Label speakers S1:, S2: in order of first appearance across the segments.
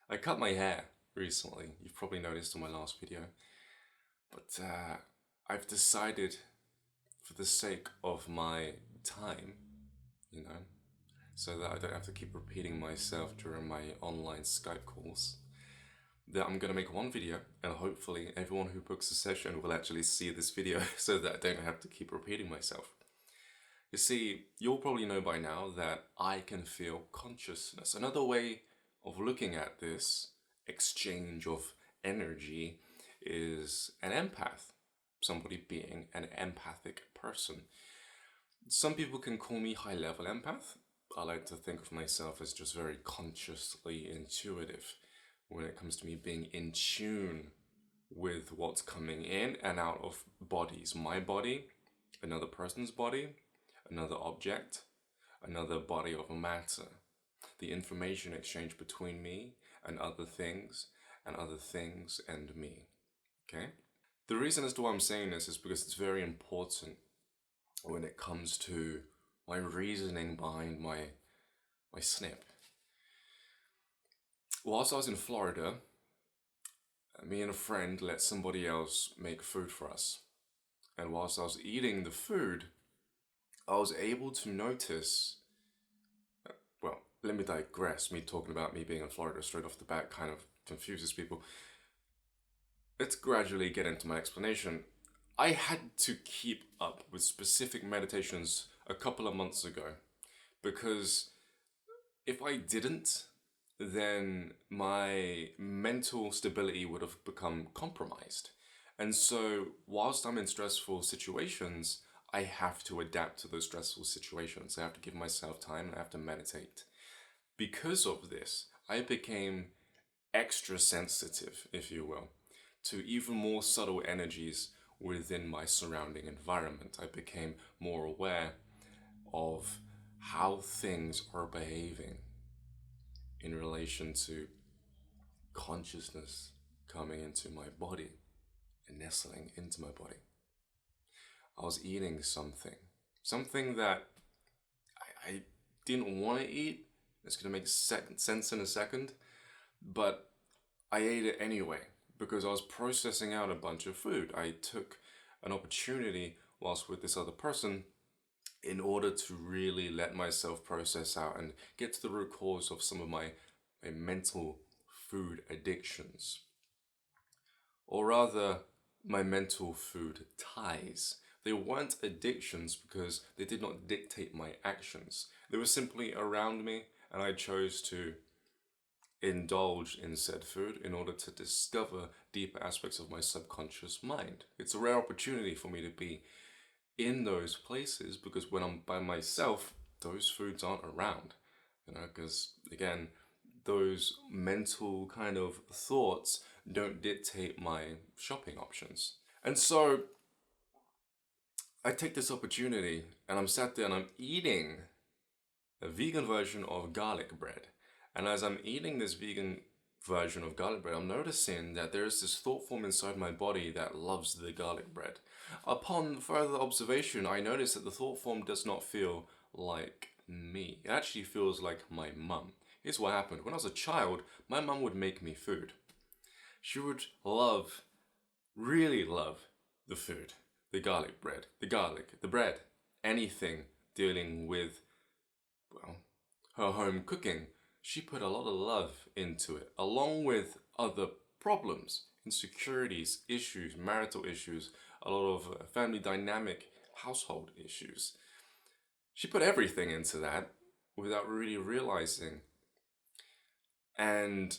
S1: I cut my hair recently. You've probably noticed in my last video. But I've decided, for the sake of my time, you know, so that I don't have to keep repeating myself during my online Skype calls, that I'm going to make one video and hopefully everyone who books a session will actually see this video so that I don't have to keep repeating myself. You see, you'll probably know by now that I can feel consciousness. Another way of looking at this exchange of energy is an empath, somebody being an empathic person. Some people can call me high-level empath. I like to think of myself as just very consciously intuitive when it comes to me being in tune with what's coming in and out of bodies. My body, another person's body, another object, another body of matter. The information exchange between me and other things and me. Okay? The reason as to why I'm saying this is because it's very important when it comes to my reasoning behind my snip. Whilst I was in Florida, me and a friend let somebody else make food for us. And whilst I was eating the food, I was able to notice, well, let me digress. Me talking about me being in Florida straight off the bat kind of confuses people. Let's gradually get into my explanation. I had to keep up with specific meditations a couple of months ago because if I didn't, then my mental stability would have become compromised. And so, whilst I'm in stressful situations, I have to adapt to those stressful situations. I have to give myself time and I have to meditate. Because of this, I became extra sensitive, if you will, to even more subtle energies within my surrounding environment. I became more aware of how things are behaving in relation to consciousness coming into my body and nestling into my body. I was eating something that I didn't want to eat. It's going to make sense in a second, but I ate it anyway because I was processing out a bunch of food. I took an opportunity whilst with this other person in order to really let myself process out and get to the root cause of some of my mental food addictions. Or rather, my mental food ties. They weren't addictions because they did not dictate my actions. They were simply around me and I chose to indulge in said food in order to discover deeper aspects of my subconscious mind. It's a rare opportunity for me to be in those places because when I'm by myself, those foods aren't around, because again, those mental kind of thoughts don't dictate my shopping options. And so I take this opportunity and I'm sat there and I'm eating a vegan version of garlic bread. And as I'm eating this vegan version of garlic bread, I'm noticing that there's this thought form inside my body that loves the garlic bread. Upon further observation, I notice that the thought form does not feel like me. It actually feels like my mum. Here's what happened. When I was a child, my mum would make me food. She would really love the food, the garlic bread, the garlic, the bread, anything dealing with, well, her home cooking. She put a lot of love into it, along with other problems, insecurities, issues, marital issues, a lot of family dynamic, household issues. She put everything into that without really realizing. And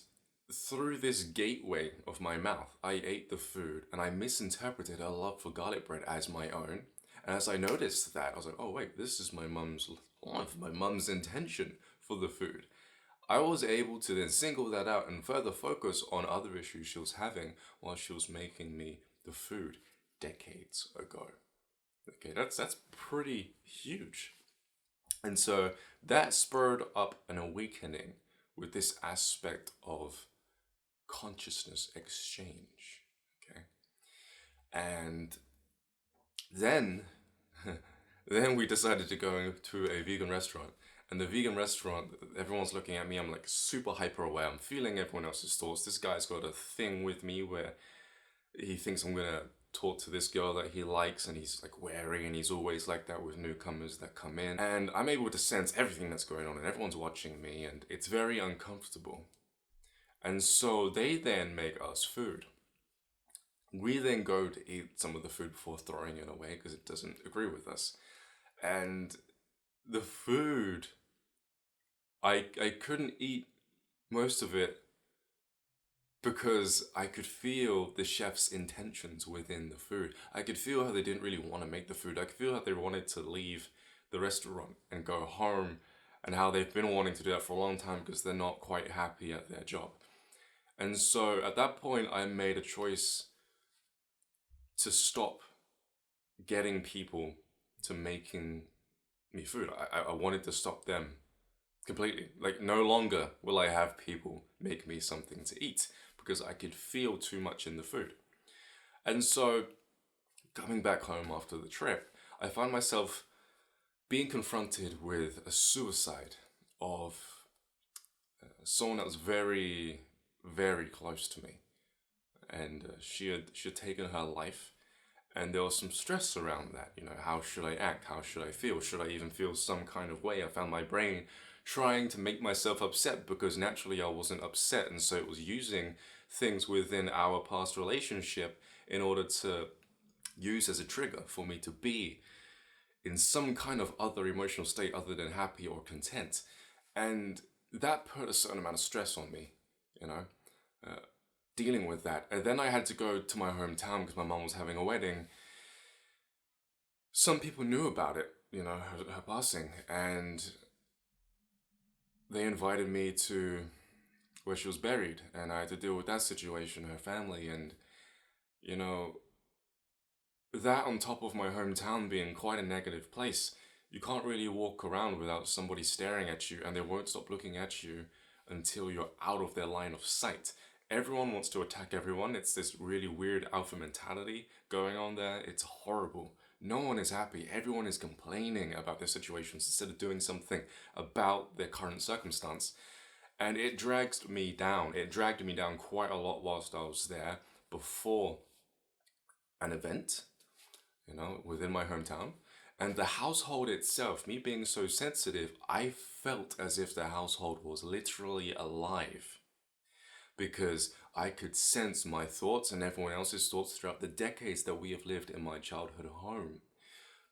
S1: through this gateway of my mouth, I ate the food and I misinterpreted her love for garlic bread as my own. And as I noticed that, I was like, oh wait, this is my mum's love, my mum's intention for the food. I was able to then single that out and further focus on other issues she was having while she was making me the food decades ago. Okay, that's pretty huge. And so that spurred up an awakening with this aspect of consciousness exchange. Okay. And then then we decided to go to a vegan restaurant. And the vegan restaurant, everyone's looking at me. I'm like super hyper aware. I'm feeling everyone else's thoughts. This guy's got a thing with me where he thinks I'm gonna talk to this girl that he likes, and he's like wary, and he's always like that with newcomers that come in. And I'm able to sense everything that's going on, and everyone's watching me, and it's very uncomfortable. And so they then make us food. We then go to eat some of the food before throwing it away because it doesn't agree with us. And the food, I couldn't eat most of it because I could feel the chef's intentions within the food. I could feel how they didn't really want to make the food. I could feel how they wanted to leave the restaurant and go home, and how they've been wanting to do that for a long time because they're not quite happy at their job. And so at that point, I made a choice to stop getting people to making me food. I wanted to stop them completely. Like, no longer will I have people make me something to eat because I could feel too much in the food. And so, coming back home after the trip, I found myself being confronted with a suicide of someone that was very, very close to me. And she had taken her life, and there was some stress around that. You know, how should I act? How should I feel? Should I even feel some kind of way? I found my brain trying to make myself upset because naturally I wasn't upset, and so it was using things within our past relationship in order to use as a trigger for me to be in some kind of other emotional state other than happy or content. And that put a certain amount of stress on me, you know, dealing with that. And then I had to go to my hometown because my mom was having a wedding. Some people knew about it, you know, her passing, and they invited me to where she was buried, and I had to deal with that situation, her family, and, you know, that on top of my hometown being quite a negative place. You can't really walk around without somebody staring at you, and they won't stop looking at you until you're out of their line of sight. Everyone wants to attack everyone. It's this really weird alpha mentality going on there. It's horrible. No one is happy. Everyone is complaining about their situations instead of doing something about their current circumstance. And it dragged me down. It dragged me down quite a lot whilst I was there before an event, you know, within my hometown. And the household itself, me being so sensitive, I felt as if the household was literally alive because I could sense my thoughts and everyone else's thoughts throughout the decades that we have lived in my childhood home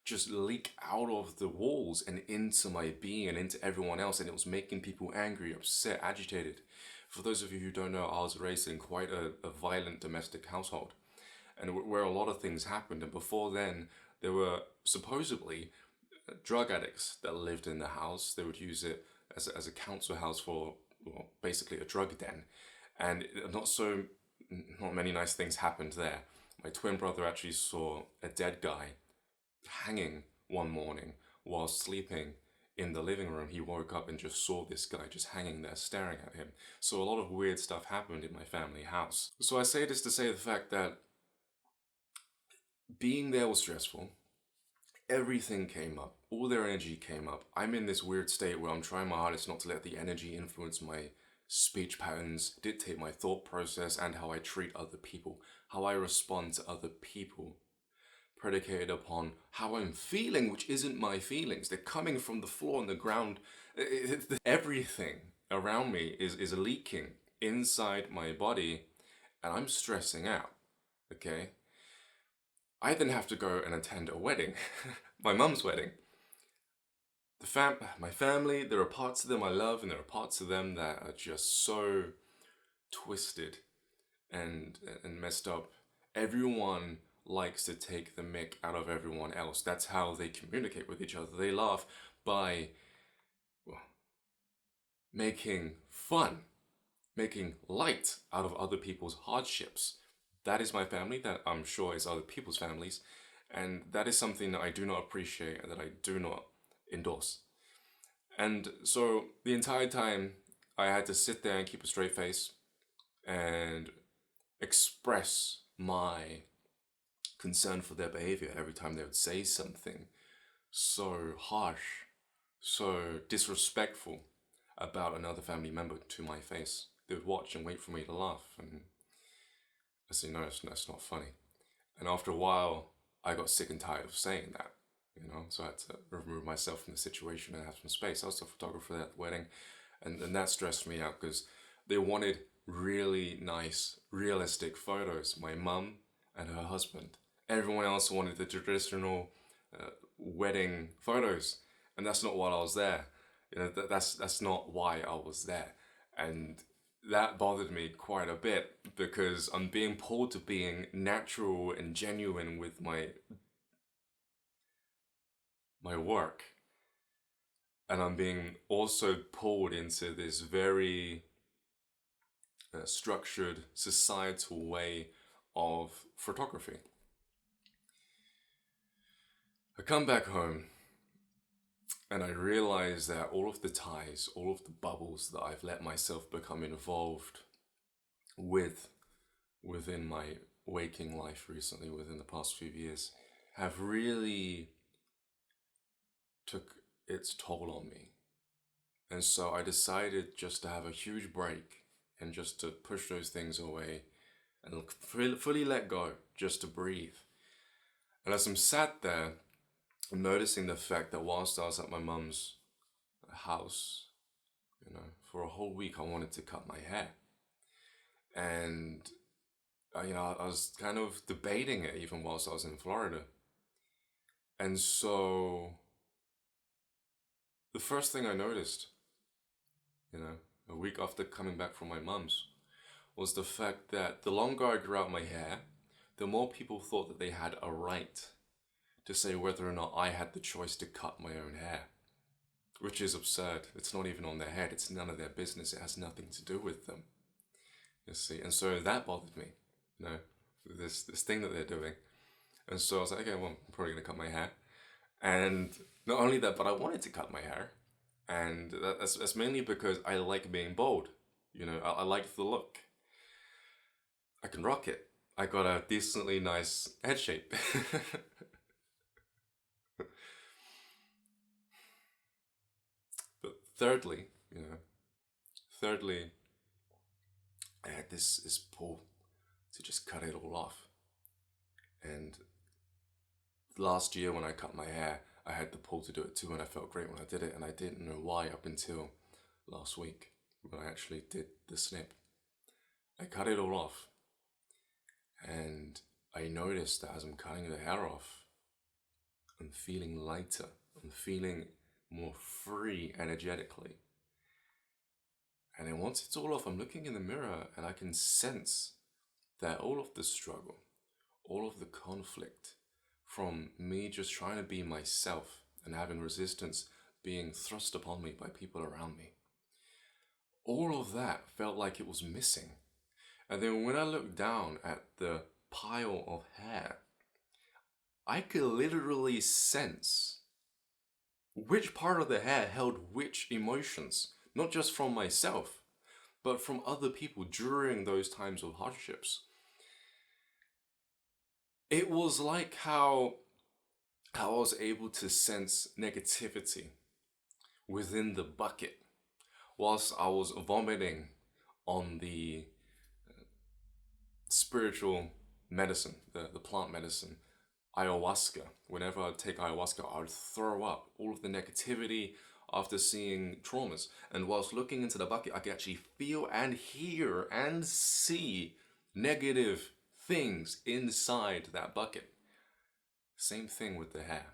S1: just leak out of the walls and into my being and into everyone else, and it was making people angry, upset, agitated. For those of you who don't know, I was raised in quite a violent domestic household, and where a lot of things happened. And before then, there were supposedly drug addicts that lived in the house. They would use it as a council house for, well, basically a drug den. And not many nice things happened there. My twin brother actually saw a dead guy hanging one morning while sleeping in the living room. He woke up and just saw this guy just hanging there staring at him. So a lot of weird stuff happened in my family house. So I say this to say the fact that being there was stressful. Everything came up. All their energy came up. I'm in this weird state where I'm trying my hardest not to let the energy influence my speech patterns, dictate my thought process, and how I treat other people, how I respond to other people, predicated upon how I'm feeling, which isn't my feelings. They're coming from the floor and the ground. Everything around me is leaking inside my body, and I'm stressing out, okay? I then have to go and attend a wedding, my mum's wedding. My family, there are parts of them I love, and there are parts of them that are just so twisted and messed up. Everyone likes to take the mick out of everyone else. That's how they communicate with each other. They laugh by, well, making fun, making light out of other people's hardships. That is my family, that I'm sure is other people's families, and that is something that I do not appreciate and that I do not endorse. And so the entire time I had to sit there and keep a straight face and express my concern for their behavior every time they would say something so harsh so disrespectful about another family member to my face. They would watch and wait for me to laugh, and I said, no, that's not funny. And after a while, I got sick and tired of saying that, so I had to remove myself from the situation and have some space. I was the photographer at the wedding, and that stressed me out because they wanted really nice, realistic photos. My mum and her husband. Everyone else wanted the traditional wedding photos, and that's not why I was there. That's not why I was there, and that bothered me quite a bit because I'm being pulled to being natural and genuine with my work, and I'm being also pulled into this very structured societal way of photography. I come back home and I realize that all of the ties, all of the bubbles that I've let myself become involved with within my waking life recently, within the past few years, have really took its toll on me. And so I decided just to have a huge break and just to push those things away and fully let go, just to breathe. And as I'm sat there, I'm noticing the fact that whilst I was at my mum's house, for a whole week I wanted to cut my hair. And, I was kind of debating it even whilst I was in Florida. And so the first thing I noticed, a week after coming back from my mum's, was the fact that the longer I grew out my hair, the more people thought that they had a right to say whether or not I had the choice to cut my own hair. Which is absurd. It's not even on their head. It's none of their business. It has nothing to do with them. You see? And so that bothered me, this thing that they're doing. And so I was like, okay, well, I'm probably going to cut my hair. And not only that, but I wanted to cut my hair. And that's mainly because I like being bold. I like the look. I can rock it. I got a decently nice head shape. But thirdly, I had this pull to just cut it all off. And last year when I cut my hair, I had the pull to do it too, and I felt great when I did it, and I didn't know why up until last week when I actually did the snip. I cut it all off, and I noticed that as I'm cutting the hair off, I'm feeling lighter. I'm feeling more free energetically. And then once it's all off, I'm looking in the mirror and I can sense that all of the struggle, all of the conflict from me just trying to be myself and having resistance being thrust upon me by people around me, all of that felt like it was missing. And then when I looked down at the pile of hair, I could literally sense which part of the hair held which emotions, not just from myself, but from other people during those times of hardships. It was like how I was able to sense negativity within the bucket whilst I was vomiting on the spiritual medicine, the plant medicine, ayahuasca. Whenever I'd take ayahuasca, I would throw up all of the negativity after seeing traumas. And whilst looking into the bucket, I could actually feel and hear and see negative things inside that bucket. Same thing with the hair.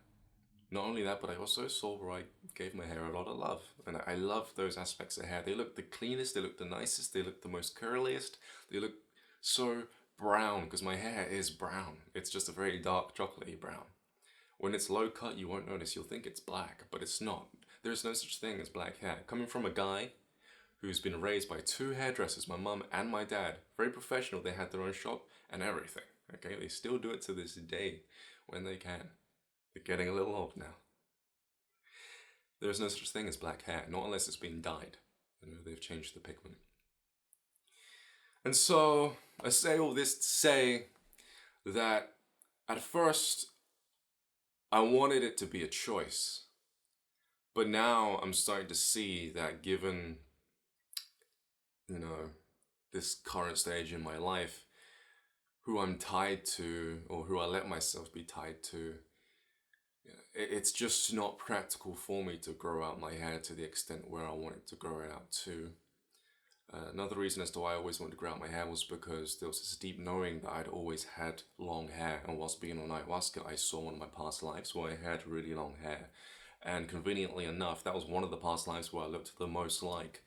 S1: Not only that, but I also saw where I gave my hair a lot of love. And I love those aspects of hair. They look the cleanest, they look the nicest, they look the most curliest, they look so brown, because my hair is brown. It's just a very dark chocolatey brown. When it's low cut, you won't notice. You'll think it's black, but it's not. There's no such thing as black hair. Coming from a guy who's been raised by two hairdressers, my mum and my dad, very professional, they had their own shop and everything. Okay, they still do it to this day when they can. They're getting a little old now. There's no such thing as black hair, not unless it's been dyed. They've changed the pigment. And so I say all this to say that at first I wanted it to be a choice. But now I'm starting to see that given, this current stage in my life, who I'm tied to, or who I let myself be tied to, it's just not practical for me to grow out my hair to the extent where I wanted to grow it out to. Another reason as to why I always wanted to grow out my hair was because there was this deep knowing that I'd always had long hair, and whilst being on ayahuasca, I saw one of my past lives where I had really long hair. And conveniently enough, that was one of the past lives where I looked the most like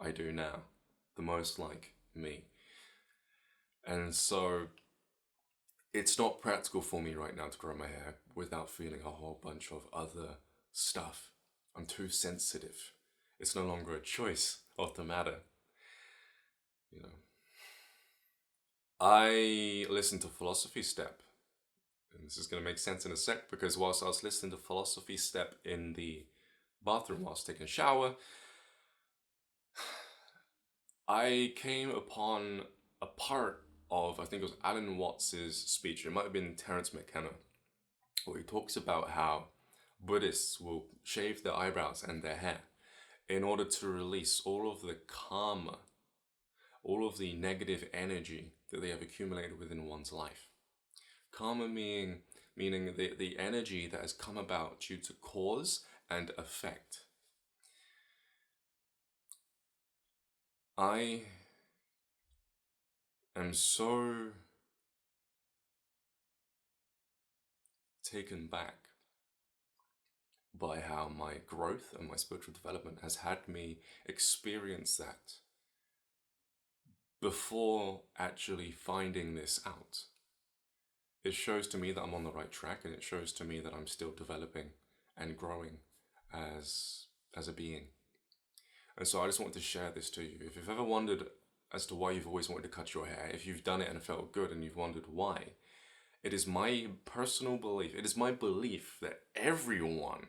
S1: I do now. The most like me. And so it's not practical for me right now to grow my hair without feeling a whole bunch of other stuff. I'm too sensitive. It's no longer a choice of the matter. I listened to Philosophy Step. And this is going to make sense in a sec, because whilst I was listening to Philosophy Step in the bathroom whilst taking a shower, I came upon a part of, I think it was Alan Watts's speech, it might have been Terence McKenna, where he talks about how Buddhists will shave their eyebrows and their hair in order to release all of the karma, all of the negative energy that they have accumulated within one's life. Karma meaning the energy that has come about due to cause and effect. I am so taken back by how my growth and my spiritual development has had me experience that before actually finding this out. It shows to me that I'm on the right track, and it shows to me that I'm still developing and growing as a being. And so I just wanted to share this to you. If you've ever wondered as to why you've always wanted to cut your hair, if you've done it and felt good and you've wondered why, it is my personal belief, it is my belief that everyone,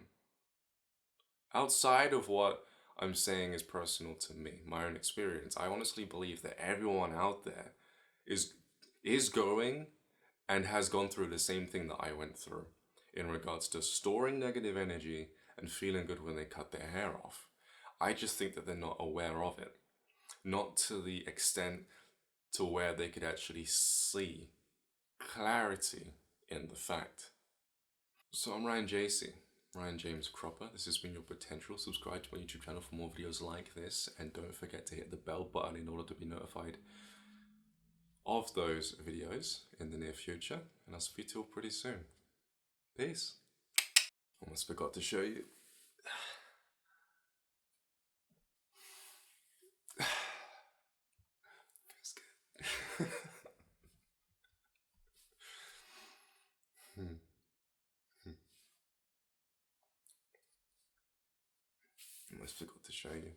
S1: outside of what I'm saying is personal to me, my own experience, I honestly believe that everyone out there is going and has gone through the same thing that I went through in regards to storing negative energy and feeling good when they cut their hair off. I just think that they're not aware of it. Not to the extent to where they could actually see clarity in the fact. So I'm Ryan JC, Ryan James Cropper. This has been Your Potential. Subscribe to my YouTube channel for more videos like this, and don't forget to hit the bell button in order to be notified of those videos in the near future, and I'll speak to you all pretty soon. Peace. Almost forgot to show you. Feels good. Almost forgot to show you.